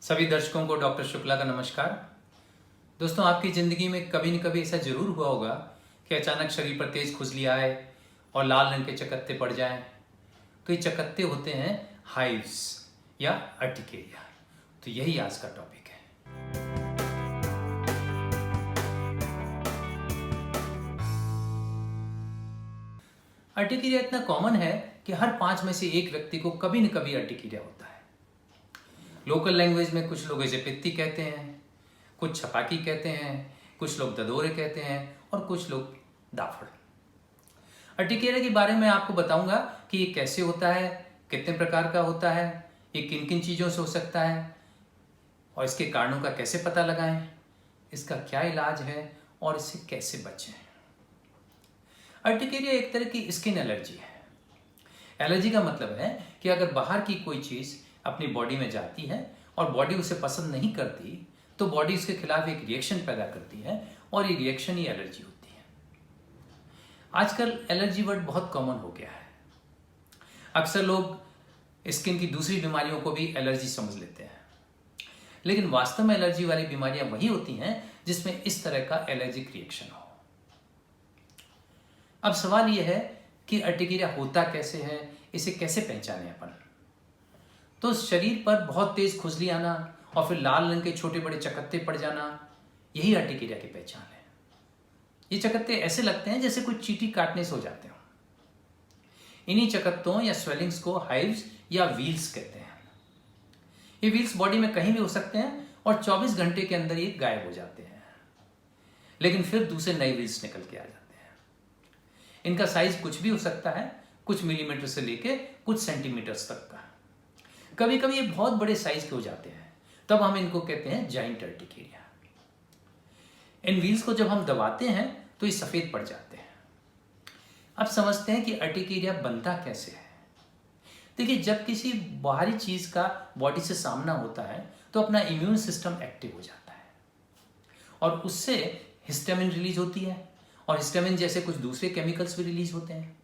सभी दर्शकों को डॉक्टर शुक्ला का नमस्कार। दोस्तों, आपकी ज़िंदगी में कभी न कभी ऐसा ज़रूर हुआ होगा कि अचानक शरीर पर तेज खुजली आए और लाल रंग के चकत्ते पड़ जाएं। तो ये चकत्ते होते हैं हाइव्स या अर्टिकेरिया। तो यही आज का टॉपिक है। अर्टिकेरिया इतना कॉमन है कि हर 5 में से एक व्यक्ति को कभी न कभी अर्टिकेरिया होता है। लोकल लैंग्वेज में कुछ लोग इसे पित्ती कहते हैं, कुछ छपाकी कहते हैं, कुछ लोग ददोरे कहते हैं और कुछ लोग दाफड़। अर्टिकेरिया के बारे में आपको बताऊंगा कि ये कैसे होता है, कितने प्रकार का होता है, ये किन किन चीज़ों से हो सकता है और इसके कारणों का कैसे पता लगाएं, इसका क्या इलाज है और इससे कैसे बचें। अर्टिकेरिया एक तरह की स्किन एलर्जी है। एलर्जी का मतलब है कि अगर बाहर की कोई चीज़ अपनी बॉडी में जाती है और बॉडी उसे पसंद नहीं करती तो बॉडी उसके खिलाफ एक रिएक्शन पैदा करती है और ये रिएक्शन ही एलर्जी होती है। आजकल एलर्जी वर्ड बहुत कॉमन हो गया है। अक्सर लोग स्किन की दूसरी बीमारियों को भी एलर्जी समझ लेते हैं, लेकिन वास्तव में एलर्जी वाली बीमारियां वही होती हैं जिसमें इस तरह का एलर्जिक रिएक्शन हो। अब सवाल यह है कि अर्टिकेरिया होता कैसे है, इसे कैसे पहचानें अपन। तो शरीर पर बहुत तेज खुजली आना और फिर लाल रंग के छोटे बड़े चकत्ते पड़ जाना, यही अर्टिकेरिया की पहचान है। ये चकत्ते ऐसे लगते हैं जैसे कोई चींटी काटने से हो जाते हो। इन्हीं चकत्तों या स्वेलिंग्स को हाइव्स या व्हील्स कहते हैं। ये व्हील्स बॉडी में कहीं भी हो सकते हैं और 24 घंटे के अंदर ये गायब हो जाते हैं, लेकिन फिर दूसरे नए व्हील्स निकल के आ जाते हैं। इनका साइज कुछ भी हो सकता है, कुछ मिलीमीटर से लेके कुछ सेंटीमीटर्स तक का। कभी कभी ये बहुत बड़े साइज के हो जाते हैं, तब हम इनको कहते हैं जाइंट अर्टिकेरिया। इन व्हील्स को जब हम दबाते हैं तो ये सफेद पड़ जाते हैं। अब समझते हैं कि अर्टिकेरिया बनता कैसे है। देखिए, जब किसी बाहरी चीज का बॉडी से सामना होता है तो अपना इम्यून सिस्टम एक्टिव हो जाता है और उससे हिस्टामिन रिलीज होती है और हिस्टामिन जैसे कुछ दूसरे केमिकल्स भी रिलीज होते हैं।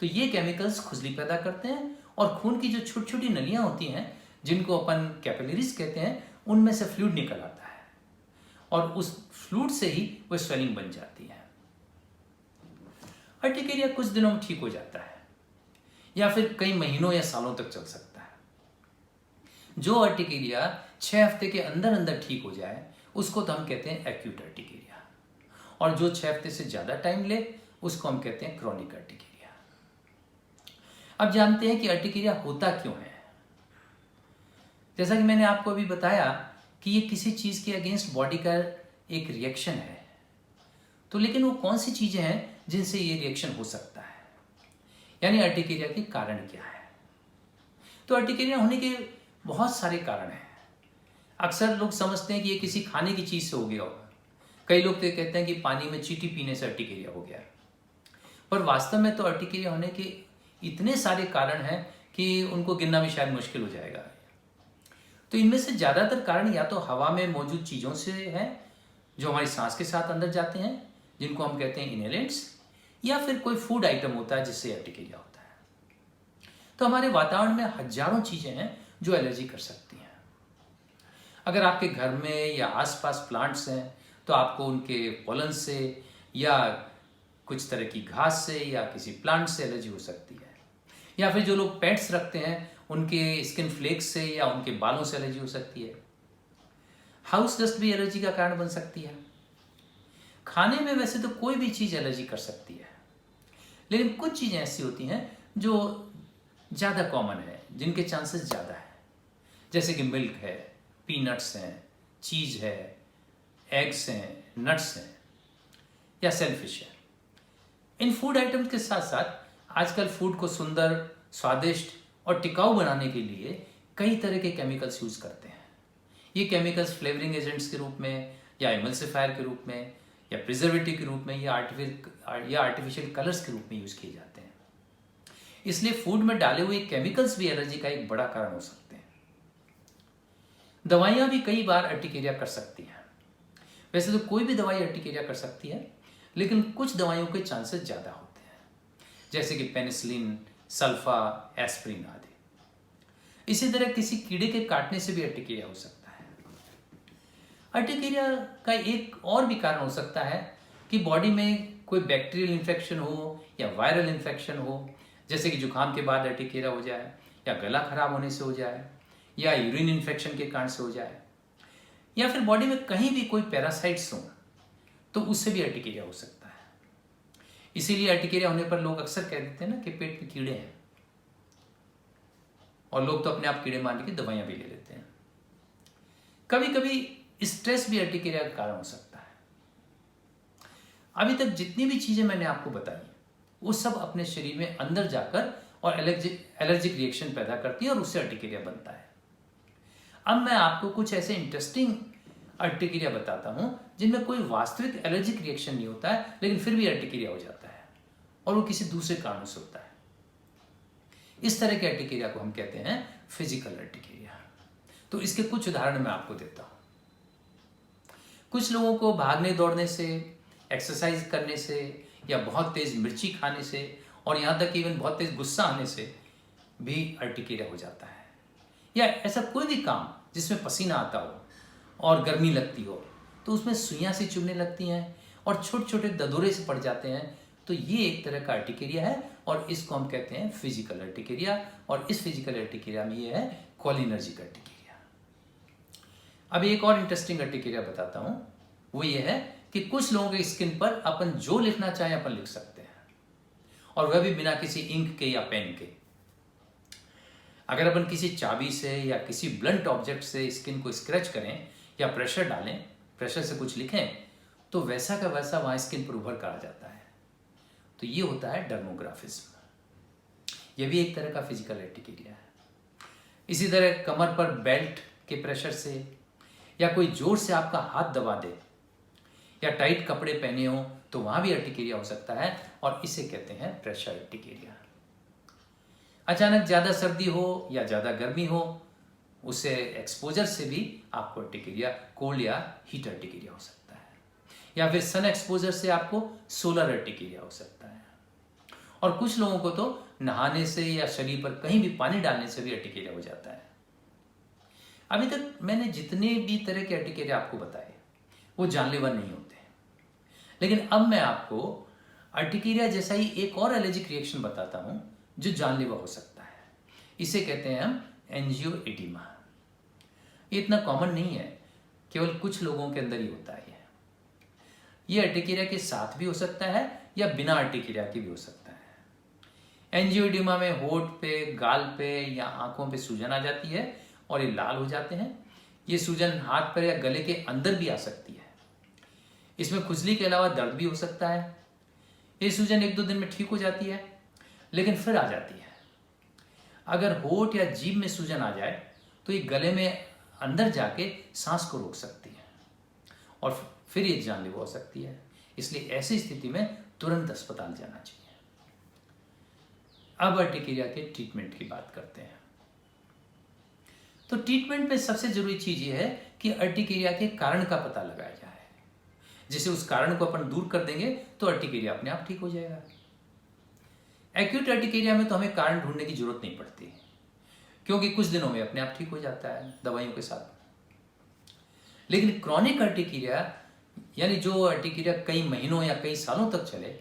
तो ये केमिकल्स खुजली पैदा करते हैं और खून की जो छोटी छोटी नलियां होती हैं, जिनको अपन कैपिलरीज कहते हैं, उनमें से फ्लूइड निकल आता है और उस फ्लूइड से ही वो स्वेलिंग बन जाती है। अर्टिकेरिया कुछ दिनों में ठीक हो जाता है या फिर कई महीनों या सालों तक चल सकता है। जो अर्टिकेरिया 6 हफ्ते के अंदर अंदर ठीक हो जाए उसको तो हम कहते हैं एक्यूट अर्टिकेरिया, और जो 6 हफ्ते से ज्यादा टाइम ले उसको हम कहते हैं क्रॉनिक अर्टिकेरिया। अब जानते हैं कि अर्टिकेरिया होता क्यों है। जैसा कि मैंने आपको अभी बताया कि ये किसी चीज के अगेंस्ट बॉडी का एक रिएक्शन है। तो लेकिन वो कौन सी चीजें हैं जिनसे ये रिएक्शन हो सकता है, यानी अर्टिकेरिया के कारण क्या है। तो अर्टिकेरिया होने के बहुत सारे कारण हैं। अक्सर लोग समझते हैं कि ये किसी खाने की चीज से हो गया होगा। कई लोग तो कहते हैं कि पानी में चींटी पीने से अर्टिकेरिया हो गया, पर वास्तव में तो अर्टिकेरिया होने के इतने सारे कारण हैं कि उनको गिनना भी शायद मुश्किल हो जाएगा। तो इनमें से ज्यादातर कारण या तो हवा में मौजूद चीजों से है जो हमारी सांस के साथ अंदर जाते हैं, जिनको हम कहते हैं इनहेलेंट्स, या फिर कोई फूड आइटम होता है जिससे अर्टिकेरिया होता है। तो हमारे वातावरण में हजारों चीजें हैं जो एलर्जी कर सकती हैं। अगर आपके घर में या आसपास प्लांट्स हैं तो आपको उनके पोलन से या कुछ तरह की घास से या किसी प्लांट से एलर्जी हो सकती है, या फिर जो लोग पेट्स रखते हैं उनके स्किन फ्लेक्स से या उनके बालों से एलर्जी हो सकती है। हाउस डस्ट भी एलर्जी का कारण बन सकती है। खाने में वैसे तो कोई भी चीज एलर्जी कर सकती है, लेकिन कुछ चीजें ऐसी होती हैं जो ज्यादा कॉमन है, जिनके चांसेस ज्यादा है, जैसे कि मिल्क है, पीनट्स हैं, चीज है, एग्स हैं, नट्स हैं या सेलफिश है। इन फूड आइटम्स के साथ साथ आजकल फूड को सुंदर, स्वादिष्ट और टिकाऊ बनाने के लिए कई तरह के केमिकल्स यूज करते हैं। ये केमिकल्स फ्लेवरिंग एजेंट्स के रूप में या एमल्सिफायर के रूप में या प्रिजर्वेटिव के रूप में या आर्टिफिशियल कलर्स के रूप में यूज किए जाते हैं। इसलिए फूड में डाले हुए केमिकल्स भी एलर्जी का एक बड़ा कारण हो सकते हैं। दवाइयां भी कई बार अर्टिकेरिया कर सकती हैं। वैसे तो कोई भी दवाई अर्टिकेरिया कर सकती है, लेकिन कुछ दवाइयों के चांसेस ज्यादा होते हैं, जैसे कि पेनिसिलिन, सल्फा, एस्प्रिन आदि। इसी तरह किसी कीड़े के काटने से भी अर्टिकेरिया हो सकता है। अर्टिकेरिया का एक और भी कारण हो सकता है कि बॉडी में कोई बैक्टीरियल इन्फेक्शन हो या वायरल इन्फेक्शन हो, जैसे कि जुकाम के बाद अर्टिकेरिया हो जाए, या गला खराब होने से हो जाए, या यूरिन इन्फेक्शन के कारण से हो जाए, या फिर बॉडी में कहीं भी कोई पैरासाइट्स हो तो उससे भी अर्टिकेरिया हो सकता है। इसीलिए अर्टिकेरिया होने पर लोग अक्सर कह देते हैं ना कि पेट में कीड़े हैं, और लोग तो अपने आप कीड़े मारने की दवाइयां भी ले लेते हैं। कभी कभी स्ट्रेस भी अर्टिकेरिया का कारण हो सकता है। अभी तक जितनी भी चीजें मैंने आपको बताई वो सब अपने शरीर में अंदर जाकर और एलर्जिक रिएक्शन पैदा करती है और उससे अर्टिकेरिया बनता है। अब मैं आपको कुछ ऐसे इंटरेस्टिंग अर्टिकेरिया बताता हूं जिनमें कोई वास्तविक एलर्जिक रिएक्शन नहीं होता है, लेकिन फिर भी अर्टिकेरिया हो जाता है, और वो किसी दूसरे कारण से होता है। इस तरह के अर्टिकेरिया को हम कहते हैं फिजिकल अर्टिकेरिया। तो इसके कुछ उदाहरण मैं आपको देता हूं। कुछ लोगों को भागने दौड़ने से, एक्सरसाइज करने से, या बहुत तेज मिर्ची खाने से, और यहां तक इवन बहुत तेज गुस्सा आने से भी अर्टिकेरिया हो जाता है। या ऐसा कोई भी काम जिसमें पसीना आता हो और गर्मी लगती हो तो उसमें सुइयां से चुभने लगती हैं और छोटे छोटे ददोरे से पड़ जाते हैं, तो ये एक तरह का अर्टिकेरिया है, और इसको हम कहते हैं फिजिकल अर्टिकेरिया। और इस फिजिकल अर्टिकेरिया में ये है कोलिनर्जिक अर्टिकेरिया। अब एक और इंटरेस्टिंग अर्टिकेरिया बताता हूं, वो ये है कि कुछ लोगों के स्किन पर अपन जो लिखना चाहे अपन लिख सकते हैं, और वह भी बिना किसी इंक के या पेन के। अगर अपन किसी चाबी से या किसी ब्लंट ऑब्जेक्ट से स्किन को स्क्रैच करें या प्रेशर डालें, प्रेशर से कुछ लिखें, तो वैसा का वैसा वहां स्किन पर उभर कर आ जाता है। तो ये होता है डर्मोग्राफिज्म। यह भी एक तरह का फिजिकल अर्टिकेरिया है। इसी तरह कमर पर बेल्ट के प्रेशर से, या कोई जोर से आपका हाथ दबा दे, या टाइट कपड़े पहने हो, तो वहां भी अर्टिकेरिया हो सकता है, और इसे कहते हैं प्रेशर अर्टिकेरिया। अचानक ज्यादा सर्दी हो या ज्यादा गर्मी हो, उससे एक्सपोजर से भी आपको अर्टिकेरिया, कोल्ड या हीट अर्टिकेरिया हो सकता है। या फिर सन एक्सपोजर से आपको सोलर अर्टिकेरिया हो सकता है। और कुछ लोगों को तो नहाने से या शरीर पर कहीं भी पानी डालने से भी अर्टिकेरिया हो जाता है। अभी तक मैंने जितने भी तरह के अर्टिकेरिया आपको बताए वो जानलेवा नहीं होते, लेकिन अब मैं आपको अर्टिकेरिया जैसा ही एक और एलर्जिक रिएक्शन बताता हूं जो जानलेवा हो सकता है। इसे कहते हैं हम एंजियोएडिमा। ये इतना कॉमन नहीं है, केवल कुछ लोगों के अंदर ही होता है। ये अर्टिकेरिया के साथ भी हो सकता है या बिना अर्टिकेरिया के भी हो सकता है। एंजियोएडिमा में होठ पे, गाल पे या आंखों पे सूजन आ जाती है और ये लाल हो जाते हैं। ये सूजन हाथ पर या गले के अंदर भी आ सकती है। इसमें खुजली के अलावा दर्द भी हो सकता है। ये सूजन 1-2 दिन में ठीक हो जाती है, लेकिन फिर आ जाती है। अगर होठ या जीभ में सूजन आ जाए तो ये गले में अंदर जाके सांस को रोक सकती है, और फिर ये जानलेवा हो सकती है। इसलिए ऐसी स्थिति में तुरंत अस्पताल जाना चाहिए। अब अर्टिकेरिया के ट्रीटमेंट की बात करते हैं। तो ट्रीटमेंट में सबसे जरूरी चीज ये है कि अर्टिकेरिया के कारण का पता लगाया जाए। जिसे उस कारण को अपन दूर कर देंगे तो अर्टिकेरिया अपने आप ठीक हो जाएगा। एक्यूट अर्टिकेरिया में तो हमें कारण ढूंढने की जरूरत नहीं पड़ती, क्योंकि कुछ दिनों में अपने आप ठीक हो जाता है दवाइयों के साथ। लेकिन क्रॉनिक अर्टिकेरिया, यानी जो अर्टिकेरिया कई महीनों या कई सालों तक चले,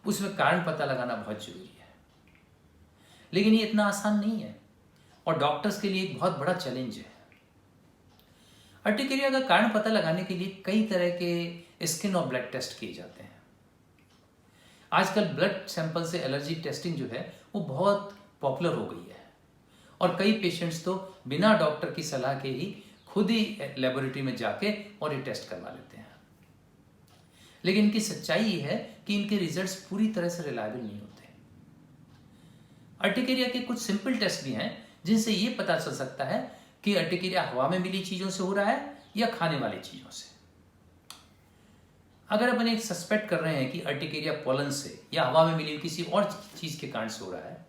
उसमें कारण पता लगाना बहुत जरूरी है। लेकिन ये इतना आसान नहीं है, और डॉक्टर्स के लिए एक बहुत बड़ा चैलेंज है। अर्टिकेरिया का कारण पता लगाने के लिए कई तरह के स्किन और ब्लड टेस्ट किए जाते हैं। आजकल ब्लड सैंपल से एलर्जी टेस्टिंग जो है वो बहुत पॉपुलर हो गई है, और कई पेशेंट्स तो बिना डॉक्टर की सलाह के ही खुद ही लेबोरेटरी में जाके और ये टेस्ट करवा लेते हैं। लेकिन इनकी सच्चाई ये है कि इनके रिजल्ट्स पूरी तरह से रिलायबल नहीं होते। अर्टिकेरिया के कुछ सिंपल टेस्ट भी हैं जिनसे ये पता चल सकता है कि अर्टिकेरिया हवा में मिली चीजों से हो रहा है या खाने वाली चीजों से। अगर अपन एक सस्पेक्ट कर रहे हैं कि अर्टिकेरिया पोलन से या हवा में मिली किसी और चीज के कारण से हो रहा है,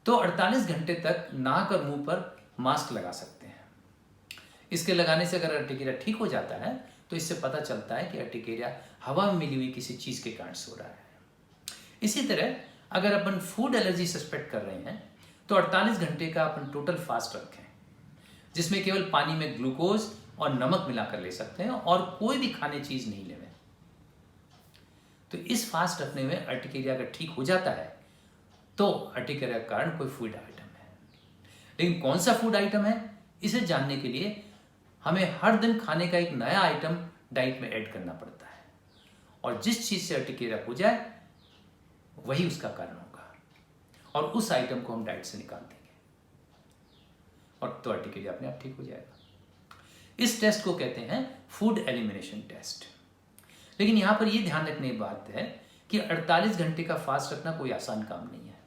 तो 48 घंटे तक नाक और मुंह पर मास्क लगा सकते हैं। इसके लगाने से अगर अर्टिकेरिया ठीक हो जाता है तो इससे पता चलता है कि अर्टिकेरिया हवा में मिली हुई किसी चीज के कारण से हो रहा है। इसी तरह अगर अपन फूड एलर्जी सस्पेक्ट कर रहे हैं तो 48 घंटे का अपन टोटल फास्ट रखें, जिसमें केवल पानी में ग्लूकोज और नमक मिलाकर ले सकते हैं और कोई भी खाने चीज नहीं लेवे। तो इस फास्ट रखने में अर्टिकेरिया अगर ठीक हो जाता है तो अर्टिकेरिया के कारण कोई फूड आइटम है। लेकिन कौन सा फूड आइटम है, इसे जानने के लिए हमें हर दिन खाने का एक नया आइटम डाइट में ऐड करना पड़ता है, और जिस चीज से अर्टिकेरिया हो जाए वही उसका कारण होगा, और उस आइटम को हम डाइट से निकाल देंगे और तो अर्टिकेरिया अपने आप ठीक हो जाएगा। इस टेस्ट को कहते हैं फूड एलिमिनेशन टेस्ट। लेकिन यहां पर यह ध्यान रखने की बात है कि 48 घंटे का फास्ट रखना कोई आसान काम नहीं है।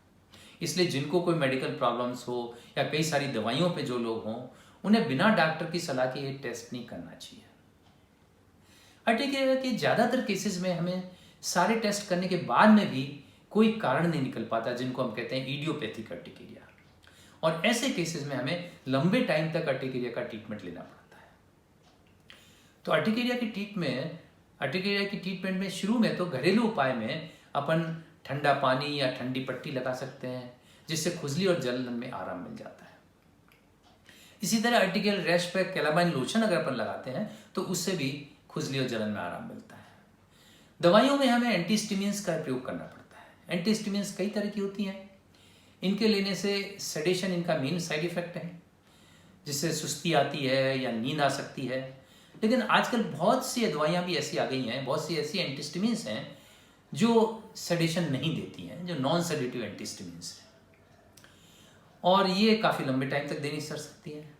इसलिए जिनको कोई मेडिकल प्रॉब्लम्स हो या कई सारी दवाइयों पे जो लोग हों, उन्हें बिना डॉक्टर की सलाह के ये टेस्ट नहीं करना चाहिए। अर्टिकेरिया के ज़्यादातर केसेस में हमें सारे टेस्ट करने के बाद में भी कोई कारण नहीं निकल पाता, जिनको हम कहते हैं इडियोपैथिक अर्टिकेरिया, और ऐसे केसेस में हमें लंबे टाइम तक अर्टिकेरिया का ट्रीटमेंट लेना पड़ता है। तो अर्टिकेरिया की ट्रीटमेंट में शुरू में तो घरेलू उपाय में अपन ठंडा पानी या ठंडी पट्टी लगा सकते हैं, जिससे खुजली और जलन में आराम मिल जाता है। इसी तरह अर्टिकेरियल रैश पे कैलामाइन लोशन अगर अपन लगाते हैं तो उससे भी खुजली और जलन में आराम मिलता है। दवाइयों में हमें एंटीहिस्टामिन्स का प्रयोग करना पड़ता है। एंटीहिस्टामिन्स कई तरह की होती हैं। इनके लेने से सेडेशन इनका मेन साइड इफेक्ट है, जिससे सुस्ती आती है या नींद आ सकती है। लेकिन आजकल बहुत सी दवाइयाँ भी ऐसी आ गई हैं, बहुत सी ऐसी एंटीहिस्टामिन्स हैं जो सेडेशन नहीं देती हैं, जो नॉन सेडेटिव एंटीहिस्टामिन्स हैं, और ये काफ़ी लंबे टाइम तक देनी पड़ सकती है।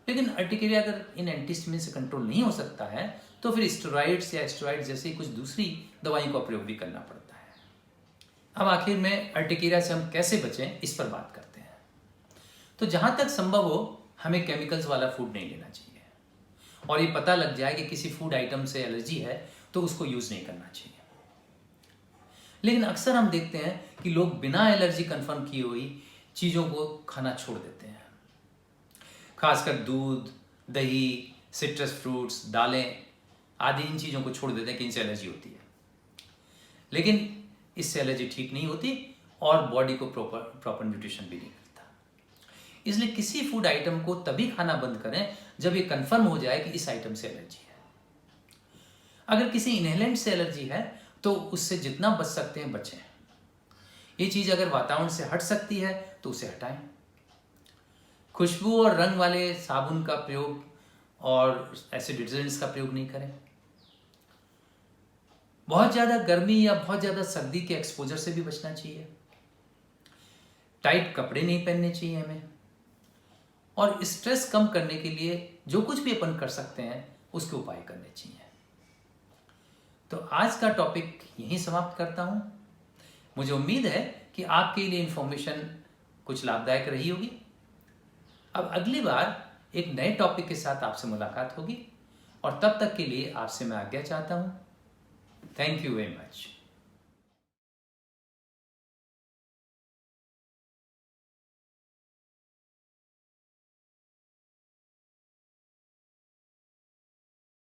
लेकिन अर्टिकेरिया अगर इन एंटीहिस्टामिन से कंट्रोल नहीं हो सकता है तो फिर स्टेरॉइड्स या स्टेरॉइड्स जैसी कुछ दूसरी दवाइयों का प्रयोग भी करना पड़ता है। अब आखिर में अर्टिकेरिया से हम कैसे बचें, इस पर बात करते हैं। तो जहाँ तक संभव हो हमें केमिकल्स वाला फूड नहीं लेना चाहिए, और ये पता लग जाए कि किसी फूड आइटम से एलर्जी है तो उसको यूज़ नहीं करना चाहिए। लेकिन अक्सर हम देखते हैं कि लोग बिना एलर्जी कंफर्म की हुई चीज़ों को खाना छोड़ देते हैं, खासकर दूध, दही, सिट्रस फ्रूट्स, दालें आदि इन चीज़ों को छोड़ देते हैं कि इनसे एलर्जी होती है। लेकिन इससे एलर्जी ठीक नहीं होती और बॉडी को प्रॉपर न्यूट्रिशन भी नहीं मिलता। इसलिए किसी फूड आइटम को तभी खाना बंद करें जब ये कंफर्म हो जाए कि इस आइटम से एलर्जी है। अगर किसी इनहेलेंट से एलर्जी है तो उससे जितना बच सकते हैं बचें। ये चीज़ अगर वातावरण से हट सकती है तो उसे हटाएं। खुशबू और रंग वाले साबुन का प्रयोग और ऐसे डिटर्जेंट्स का प्रयोग नहीं करें। बहुत ज़्यादा गर्मी या बहुत ज़्यादा सर्दी के एक्सपोजर से भी बचना चाहिए। टाइट कपड़े नहीं पहनने चाहिए हमें, और स्ट्रेस कम करने के लिए जो कुछ भी अपन कर सकते हैं उसके उपाय करने चाहिए। तो आज का टॉपिक यहीं समाप्त करता हूं। मुझे उम्मीद है कि आपके लिए इंफॉर्मेशन कुछ लाभदायक रही होगी। अब अगली बार एक नए टॉपिक के साथ आपसे मुलाकात होगी, और तब तक के लिए आपसे मैं आज्ञा चाहता हूं। Thank you very much.